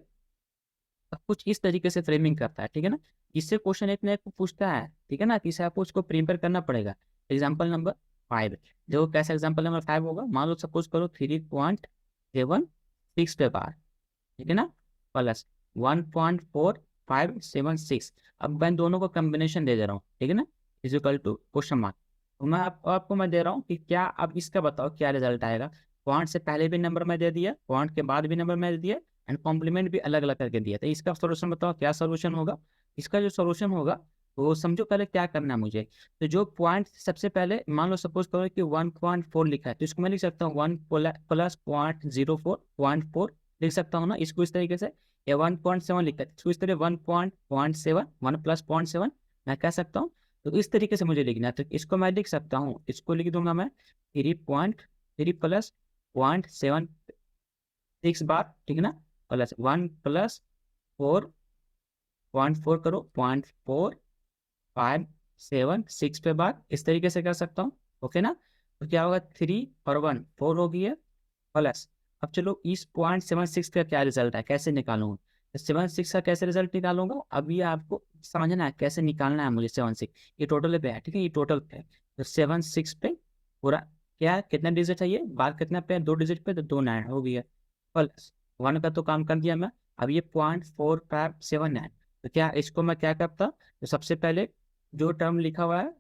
कुछ इस तरीके से फ्रेमिंग करता है, ठीक है ना, इससे क्वेश्चन एक ना एक पूछता है, ठीक है ना, किसे आपको उसको प्रिपेयर करना पड़ेगा। एग्जाम्पल नंबर 5 देखो कैसा एग्जाम्पल नंबर 5 होगा। मान लो सपोज करो 3.76 पे बार, ठीक है ना, प्लस 1.4576। अब मैं दोनों को कॉम्बिनेशन दे रहा हूँ, ठीक है ना, इजिकल टू क्वेश्चन मार्क। तो मैं आपको मैं दे रहा हूँ कि क्या, अब इसका बताओ क्या रिजल्ट आएगा। पॉइंट से पहले भी नंबर मैं दे दिया, पॉइंट के बाद भी नंबर मैं दे दिया, एंड कॉम्प्लीमेंट भी अलग अलग करके दिया। तो इसका सोल्यूशन बताओ क्या सोल्यूशन होगा। इसका जो सोल्यूशन होगा वो समझो, पहले क्या करना है मुझे। तो जो पॉइंट सबसे पहले मान लो सपोज करो कि 1.4 लिखा है, तो इसको मैं लिख सकता हूँ 1 प्लस 0.04 लिख सकता हूँ ना इसको इस तरीके से। या 1.7 लिखा है, इसको इस तरह 1.7 1 प्लस 0.7 मैं कह सकता हूँ। तो इस तरीके से मुझे लिखना है, तो इसको मैं लिख सकता हूँ, इसको लिख दूंगा मैं 3.3 प्लस 0.76 बार, ठीक है ना, प्लस 1 प्लस 4.4 करो 0.4576 पे बार, इस तरीके से कर सकता हूँ, ओके ना। तो क्या होगा 3 और 1 4 हो गई है, प्लस अब चलो इस 0.76 का क्या रिजल्ट है, कैसे निकालूंगा। तो 76 का कैसे रिजल्ट निकालूंगा, अब ये आपको समझना है कैसे निकालना है मुझे। 76 ये टोटल पे है, ठीक है, ये टोटल पे है। तो 76 पे पूरा क्या है, कितना डिजिट है, ये बार कितना पे है, 2 डिजिट पे, तो 2 9 हो गया, प्लस 1 का तो काम कर दिया मैं। अब ये 0.4579, तो क्या इसको मैं क्या करता, तो सबसे पहले जो टर्म लिखा हुआ है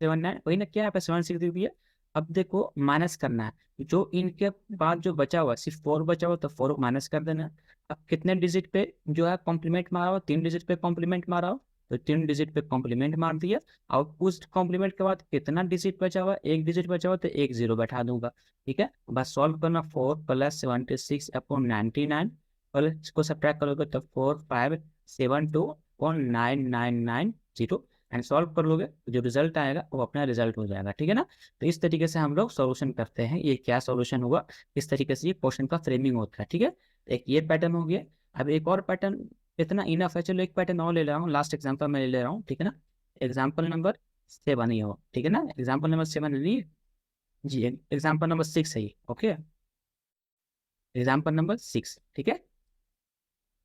79 वही ना, क्या है 76 दी हुई है। अब देखो माइनस करना है, जो इनके बाद जो बचा हुआ सिर्फ 4 बचा हुआ, तो 4 माइनस कर देना। अब कितने डिजिट पे जो है कॉम्प्लीमेंट मारा हो, 3 डिजिट पे कॉम्प्लीमेंट मारा हो, तो 3 डिजिट पे कॉम्प्लीमेंट मार दिया। और उस कॉम्प्लीमेंट के बाद कितना डिजिट बचा हुआ, एक डिजिट बचा हुआ, तो एक जीरो बैठा दूंगा। ठीक है, बस सॉल्व करना। 4 + 76 अपॉन 99, और इसको सब्ट्रैक्ट करोगे तो 4572.9990 एंड सॉल्व कर लोगे तो जो रिजल्ट आएगा वो अपना रिजल्ट हो जाएगा। ठीक है ना। तो इस तरीके से हम लोग सॉल्यूशन करते हैं। ये क्या सॉल्यूशन हुआ, इस तरीके से ये क्वेश्चन का फ्रेमिंग होता है। ठीक है, एक ये पैटर्न हो गया। अब एक और पैटर्न, इतना इनफ है, चलो एक पैटर्न और ले रहा हूँ, लास्ट एग्जाम्पल मैं ले रहा हूँ। ठीक है ना, एग्जाम्पल नंबर 7 ही हो। ठीक है ना, एग्जाम्पल नंबर 7 ली जी, एग्जाम्पल नंबर 6 है ये। Okay, example number 6। ठीक है,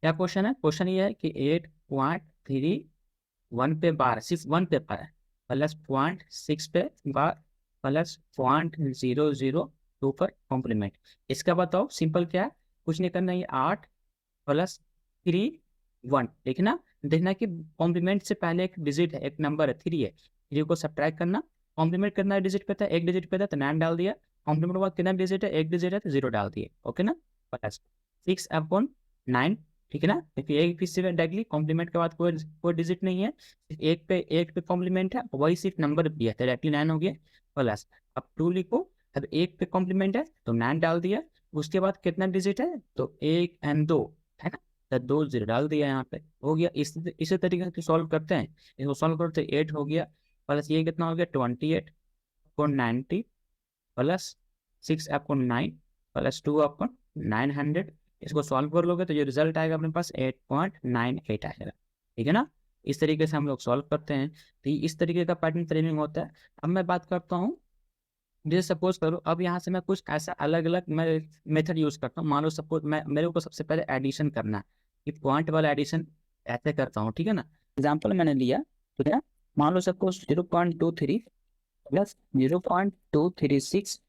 क्या क्वेश्चन है, क्वेश्चन ये है कि 8.31 पे बार, सिर्फ 1 पेपर है, प्लस 0.6 पे बार, प्लस 0.002 पर कॉम्प्लीमेंट। इसका बताओ सिंपल क्या है, कुछ नहीं करना, ये 8 + 3 1 देखना, देखना कि कॉम्प्लीमेंट से पहले एक डिजिट है, एक नंबर है 3 है, 3 को सब्ट्रैक्ट करना। कॉम्प्लीमेंट करना है डिजिट पे था, एक डिजिट पे था तो 9 डाल दिया। कॉम्प्लीमेंट के बाद कितना डिजिट है, एक डिजिट है तो 0 डाल दिए। ओके ना, प्लस 6/9। ठीक है ना, क्योंकि एक भी सिर्फ डायरेक्टली कॉम्प्लीमेंट के बाद कोई डिजिट नहीं है, एक पे कॉम्प्लीमेंट है, वही सिर्फ नंबर भी है, तो डायरेक्टली 9 हो गया। प्लस अब 2 लिखो, अब एक पे कॉम्प्लीमेंट है तो 9 डाल दिया। उसके बाद कितना डिजिट है, तो 1 और 2 है ना, तो 2 0 डाल दिया, यहाँ पे हो गया। इसी तरीके से सॉल्व करते हैं, इसको सॉल्व करते हैं। 8 हो गया, प्लस ये कितना हो गया, 28/90, प्लस 6/9, प्लस 2/900। इसको सॉल्व कर लोगे तो जो रिजल्ट आएगा अपने पास 8.98 आएगा। ठीक है ना, इस तरीके से हम लोग सॉल्व करते हैं। तो इस तरीके का पैटर्न फ्रेमिंग होता है। अब मैं बात करता हूँ, जैसे सपोज करो अब यहाँ से मैं कुछ ऐसा अलग अलग मैं मेथड यूज करता हूँ। मान लो सपोज मैं, मेरे को सबसे पहले एडिशन करना है, कि पॉइंट वाला एडिशन ऐसे करता हूँ। ठीक है ना, एग्जाम्पल मैंने लिया, ठीक है, मान लो सपोज 0.23 + 0.236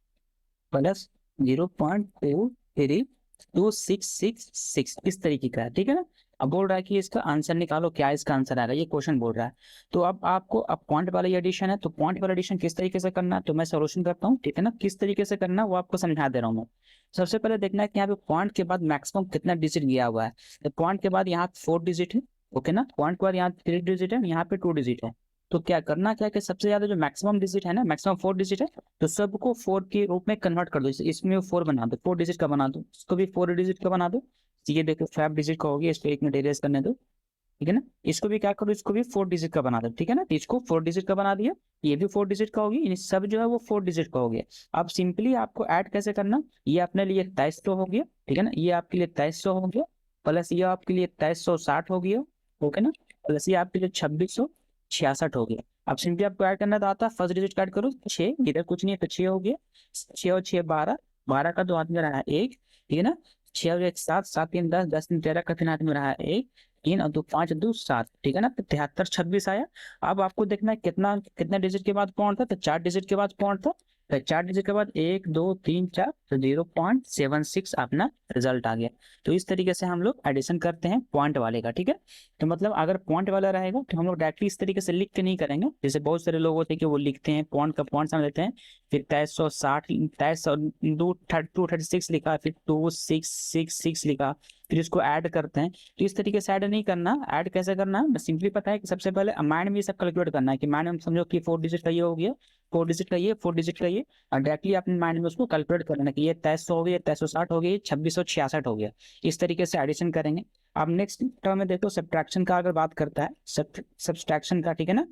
प्लस 0.23266 इस तरीके का है। ठीक है ना, अब बोल रहा है कि इसका आंसर निकालो, क्या इसका आंसर आएगा, ये क्वेश्चन बोल रहा है। तो अब आपको, अब पॉइंट वाला एडिशन है, तो पॉइंट वाला एडिशन किस तरीके से करना है, तो मैं सोल्यूशन करता हूँ। ठीक है ना, किस तरीके से करना है वो आपको समझा दे रहा हूँ मैं। सबसे पहले देखना है कि यहाँ पे पॉइंट के बाद मैक्सिमम कितना डिजिट गया हुआ है। तो पॉइंट के बाद यहाँ 4 डिजिट है, ओके ना, पॉइंट के बाद यहाँ 3 डिजिट है, यहाँ पे 2 डिजिट है। तो क्या करना, क्या कि सबसे ज्यादा जो मैक्सिमम डिजिट है ना, मैक्सिमम 4 डिजिट है, तो सबको 4 के रूप में कन्वर्ट कर दो। इसमें 4 बना दो, 4 डिजिट का बना दो, इसको भी 4 डिजिट का बना दो। ये देखो 5 डिजिट का हो गया, इसको 1 मिनट इरेज करने दो। ठीक है ना, इसको भी क्या करो, इसको भी 4 डिजिट का बना दो। ठीक है ना, तो इसको 4 डिजिट का बना दिया, ये भी 4 डिजिट का होगी, इन सब जो है वो 4 डिजिट का हो गया। अब सिंपली आपको ऐड कैसे करना, ये अपने लिए 2300 हो गया। ठीक है ना, ये आपके लिए 2300 हो गया, प्लस ये आपके लिए 2360 हो गया, ओके ना, प्लस ये आपके लिए 2666 हो गया। अब सिंपली आपको ऐड करना तो आता है, फर्स्ट डिजिट ऐड करो 6, इधर कुछ नहीं है तो 6 हो गया, 6 और 6 12, 12 का 2 हाथ में रहा है 1। ठीक है ना, 6 और 1 7, 7 3 10, 10 3 13 का 3 हाथ में रहा है 1, 3 और 2 5 2 7। ठीक है ना, तो 73 26 आया। अब आपको देखना है कितना कितना डिजिट के बाद पॉइंट था, तो 4 डिजिट के बाद पॉइंट था, तो 4 डिजिट के बाद 1 2 3 4, तो 0.76 अपना रिजल्ट आ गया। तो इस तरीके से हम लोग एडिशन करते हैं पॉइंट वाले का। ठीक है, तो मतलब अगर पॉइंट वाला रहेगा तो हम लोग डायरेक्टली इस तरीके से लिख के नहीं करेंगे, जैसे बहुत सारे लोग होते हैं कि वो लिखते हैं पॉइंट का पॉइंट समझ लेते हैं, फिर 2360 236 लिखा, फिर 2666 लिखा, फिर इसको ऐड करते हैं। तो इस तरीके से ऐड नहीं करना। ऐड कैसे करना है, सिंपली पता है कि सबसे पहले माइंड में ये सब कैलकुलेट करना है, कि माइंड में समझो कि 4 डिजिट का ये हो गया, 4 डिजिट का ये, 4 डिजिट का ये, और डायरेक्टली अपने माइंड में उसको कैलकुलेट कर लेना कि ये 2300 हो गया, 2360 हो गया, 2666 हो गया। इस तरीके से एडिशन करेंगे। अब नेक्स्ट टर्म में देखो, सब्ट्रैक्शन का अगर बात करता है, सब्ट्रैक्शन का, ठीक है ना,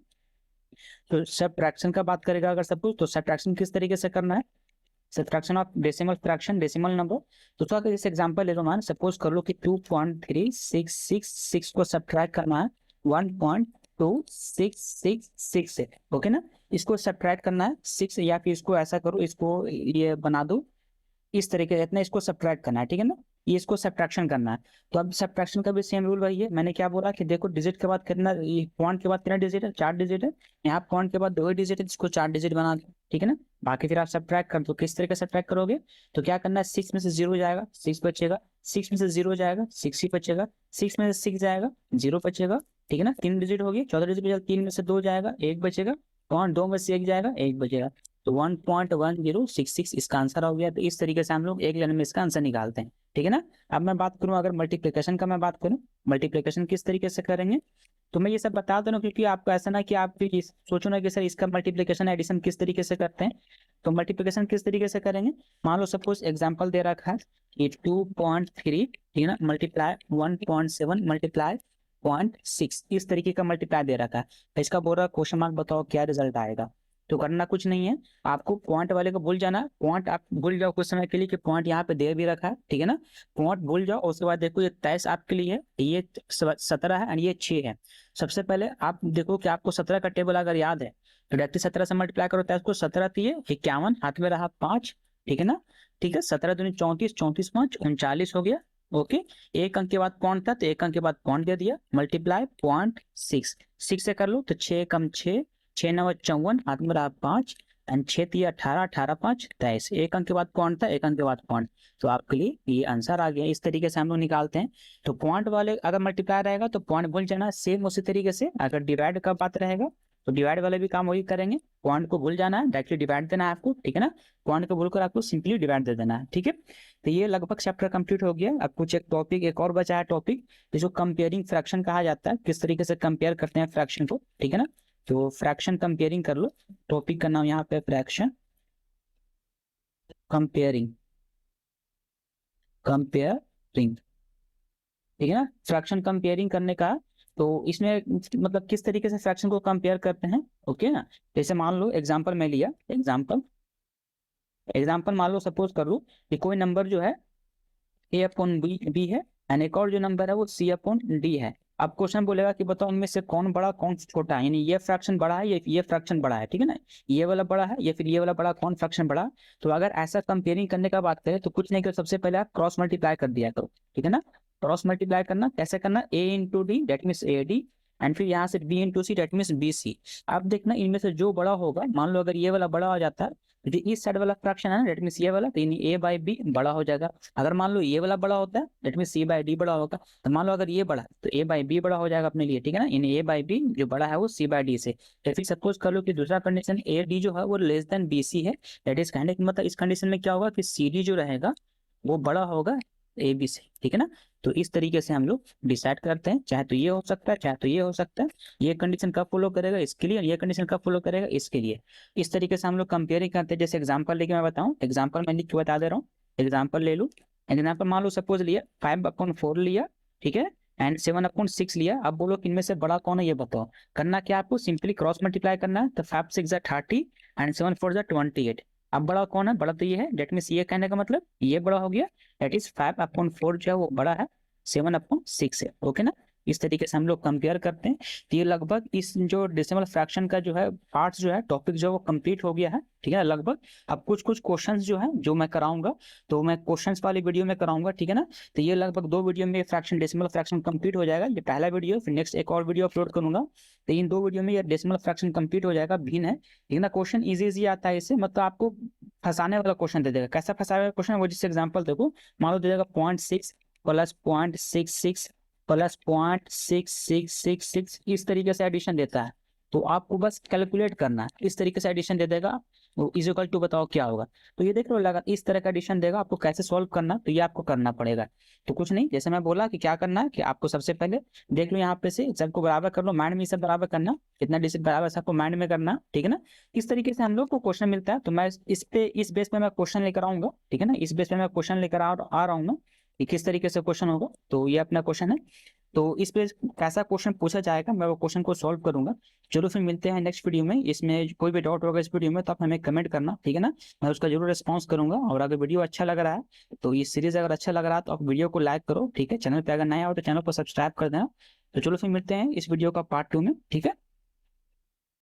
तो सब्ट्रैक्शन का बात करेगा अगर सब कुछ, तो सब्ट्रैक्शन किस तरीके से करना है, subtraction of decimal fraction, decimal number. तो थोड़ा जैसे एग्जांपल ले लो, मान सपोज कर लो कि 2.3666 को सब्ट्रैक्ट करना है 1.2666 से, ओके ना, इसको सब्ट्रैक्ट करना है 6, या फिर इसको ऐसा करो, इसको ये बना दो इस तरीके से, इतना इसको सब्ट्रैक्ट करना है। ठीक है ना, ये इसको सब्ट्रैक्शन करना है। तो अब सब्ट्रैक्शन का भी सेम रूल वही है, मैंने क्या बोला कि देखो डिजिट के बाद कितना, ये पॉइंट के बाद कितना डिजिट है, 4 डिजिट है, यहाँ पॉइंट के बाद 2 डिजिट है, जिसको 4 डिजिट बना दो। ठीक है ना, बाकी फिर आप सब्ट्रैक्ट कर दो, किस तरीके से सब्ट्रैक्ट करोगे, तो क्या करना है, 6 में से 0 जाएगा 6 बचेगा, 6 में से 0 जाएगा 6 ही बचेगा, 6 में से 6 जाएगा 0 बचेगा। ठीक है ना, 3 डिजिट हो गई, 14 डिजिट बचेगा, 3 में से 2 जाएगा 1 बचेगा, पॉइंट 2 में से 1 जाएगा 1 बचेगा, तो 1.1066 इसका आंसर हो गया। तो इस तरीके से हम लोग एक लाइन में इसका आंसर निकालते हैं। ठीक है ना, अब मैं बात करूं अगर मल्टीप्लिकेशन का, मैं बात करूं मल्टीप्लिकेशन किस तरीके से करेंगे, तो मैं ये सब बता दे रहा हूँ क्योंकि आपको ऐसा ना कि आप भी सोचो ना कि सर इसका मल्टीप्लिकेशन एडिशन किस तरीके से करते हैं। तो मल्टीप्लिकेशन किस तरीके से करेंगे, मान लो सपोज एग्जांपल दे रखा है कि 2.3 ठीक है ना मल्टीप्लाई 1.7 मल्टीप्लाई 0.6, इस तरीके का मल्टीप्लाई दे रखा है। तो इसका बोल रहा क्वेश्चन मार्क, बताओ क्या रिजल्ट आएगा। तो करना कुछ नहीं है, आपको पॉइंट वाले को भूल जाना, पॉइंट आप भूल जाओ कुछ समय के लिए कि पॉइंट यहाँ पे दे भी रखा है, ठीक है ना। पॉइंट भूल जाओ, उसके बाद देखो ये 23 आपके लिए है, ये 17 है और ये 6 है। सबसे पहले आप देखो कि आपको 17 का टेबल अगर याद है तो डायरेक्टली 17 से मल्टीप्लाई करो, 23 को 17 दिए 51, हाथ में रहा 5, ठीक है ना। ठीक है, 17 दूनी 34, 34 5 39 हो गया। ओके, एक अंक के बाद पॉइंट था तो एक अंक के बाद पॉइंट दे दिया, मल्टीप्लाई 0.6, 6 से कर लो तो 6 कम 6, 6 9 54, हाथ में रहा 5 एंड 6 3 18, 18 5 23, एक अंक के बाद पॉइंट था, एक अंक के बाद पॉइंट। तो आपके लिए ये आंसर आ गया। इस तरीके से हम लोग निकालते हैं। तो पॉइंट वाले अगर मल्टीप्लाई रहेगा तो पॉइंट भूल जाना, सेम उसी तरीके से अगर डिवाइड का बात रहेगा तो डिवाइड वाले भी काम वही करेंगे, पॉइंट को भूल जाना है, डायरेक्टली डिवाइड देना है आपको, ठीक है ना। पॉइंट को भूलकर आपको सिंपली डिवाइड दे देना है, ठीक है। तो ये लगभग चैप्टर कंप्लीट हो गया। अब कुछ एक टॉपिक एक और बचा है, टॉपिक जिसको कंपेयरिंग फ्रैक्शन कहा जाता है, किस तरीके से कंपेयर करते हैं फ्रैक्शन को, ठीक है ना। तो फ्रैक्शन कंपेयरिंग कर लो, टॉपिक का नाम यहाँ पे फ्रैक्शन कंपेयरिंग, कंपेयरिंग, ठीक है ना। फ्रैक्शन कंपेयरिंग करने का, तो इसमें मतलब किस तरीके से फ्रैक्शन को कंपेयर करते हैं, ओके ना। जैसे मान लो एग्जांपल मैं लिया, एग्जांपल मान लो सपोज कर लो कि कोई नंबर जो है a/b है एंड एक और जो नंबर है वो c/d है। अब क्वेश्चन बोलेगा कि बताओ उनमें से कौन बड़ा कौन छोटा है, यानी ये फ्रैक्शन बड़ा है ये फ्रैक्शन बड़ा है, ठीक है ना। ये वाला बड़ा है या फिर ये वाला बड़ा, कौन फ्रैक्शन बड़ा। तो अगर ऐसा कंपेयरिंग करने का बात करें तो कुछ नहीं करो, सबसे पहले आप क्रॉस मल्टीप्लाई कर दिया करो, ठीक है ना। क्रॉस मल्टीप्लाई करना कैसे करना, a into d that means a d and फिर यहाँ से b into c that means b c. आप देखना इनमें से जो बड़ा होगा, मान लो अगर ये वाला बड़ा हो जाता है तो इस साइड वाला फ्रैक्शन है ना दैट मीन्स ये वाला, तो a बाई बी बड़ा हो जाएगा। अगर मान लो ये वाला बड़ा होता है that means c by D बड़ा होगा। तो मान लो अगर ये बड़ा है तो a बाई बी बड़ा हो जाएगा अपने लिए, ठीक है ना। इन a बाई बी जो बड़ा है वो c बाई डी से। तो फिर सपोज कर लो कि दूसरा कंडीशन a डी जो है वो लेस देन बी सी है, दैट इज कहने का मतलब इस कंडीशन में क्या होगा कि सी डी जो रहेगा वो बड़ा होगा ए बी से, ठीक है ना। तो इस तरीके से हम लोग डिसाइड करते हैं, चाहे तो ये हो सकता है चाहे तो ये हो सकता है। ये कंडीशन कब फॉलो करेगा इसके लिए, ये कंडीशन कब फॉलो करेगा इसके लिए। इस तरीके से हम लोग कंपेयरिंग करते हैं। जैसे एग्जांपल लेके मैं बताऊं, एग्जांपल मैं लिख के बता दे रहा हूँ। एग्जांपल ले लूँ, एग्जांपल मान लो सपोज लिया 5/4 लिया, ठीक है, एंड 7/6 लिया। अब बोलो कि इनमें से बड़ा कौन है ये बताओ। करना क्या आपको, सिंपली क्रॉस मल्टीप्लाई करना है। तो 5 6 30 एंड 7 4 28। अब बड़ा कौन है, बड़ा तो ये है, डेट मीन्स ये कहने का मतलब ये बड़ा हो गया, दैट इज 5/4 जो है वो बड़ा है 7/6 है, ओके ना। इस तरीके से हम लोग कंपेयर करते हैं। तो ये लगभग इस जो डेसिमल फ्रैक्शन का जो है पार्ट जो है टॉपिक जो है वो कंप्लीट हो गया है, ठीक है लगभग। अब कुछ कुछ क्वेश्चंस जो है जो मैं कराऊंगा तो मैं क्वेश्चंस वाली वीडियो में कराऊंगा, ठीक है ना। तो ये लगभग 2 वीडियो में फ्रैक्शन डेसिमल फ्रैक्शन कंप्लीट हो जाएगा। ये पहला वीडियो, फिर नेक्स्ट एक और वीडियो अपलोड करूंगा। तो इन 2 वीडियो में ये डेसिमल फ्रैक्शन कंप्लीट हो जाएगा, भिन्न है, ठीक है ना। क्वेश्चन इजी आता है इससे, मतलब आपको फंसाने वाला क्वेश्चन दे देगा। कैसा फंसाने वाला क्वेश्चन, वो जिससे एग्जाम्पल देखो, मान लो दे देगा 0.6 प्लस 0.66 प्लस 0.6666, इस तरीके से एडिशन देता है। तो आपको बस कैलकुलेट करना है, इस तरीके से एडिशन दे देगा, वो इज इक्वल टू बताओ क्या होगा। तो ये देख लो लगा इस तरह का एडिशन देगा, आपको कैसे सॉल्व करना तो ये आपको करना पड़ेगा। तो कुछ नहीं, जैसे मैं बोला कि क्या करना है कि आपको सबसे पहले देख लो यहाँ पे से सबको बराबर कर लो, माइंड में सब बराबर करना, कितना डिजिट बराबर सबको माइंड में करना, ठीक है ना। इस तरीके से हम लोग को क्वेश्चन मिलता है। तो मैं इस बेस पे मैं क्वेश्चन लेकर आऊंगा, ठीक है ना। इस बेस पे मैं क्वेश्चन लेकर आ रहा हूँ ना कि किस तरीके से क्वेश्चन होगा। तो ये अपना क्वेश्चन है, तो इस पे कैसा क्वेश्चन पूछा जाएगा मैं वो क्वेश्चन को सॉल्व करूंगा। चलो फिर मिलते हैं नेक्स्ट वीडियो में। इसमें कोई भी डाउट होगा इस वीडियो में तो आप हमें कमेंट करना, ठीक है ना। मैं उसका जरूर रिस्पॉन्स करूंगा। और अगर वीडियो अच्छा लग रहा है तो ये सीरीज अगर अच्छा लग रहा है तो आप वीडियो को लाइक करो, ठीक है। चैनल पे अगर नया हो तो चैनल को सब्सक्राइब कर देना। तो चलो फिर मिलते हैं इस वीडियो का पार्ट 2 में, ठीक है।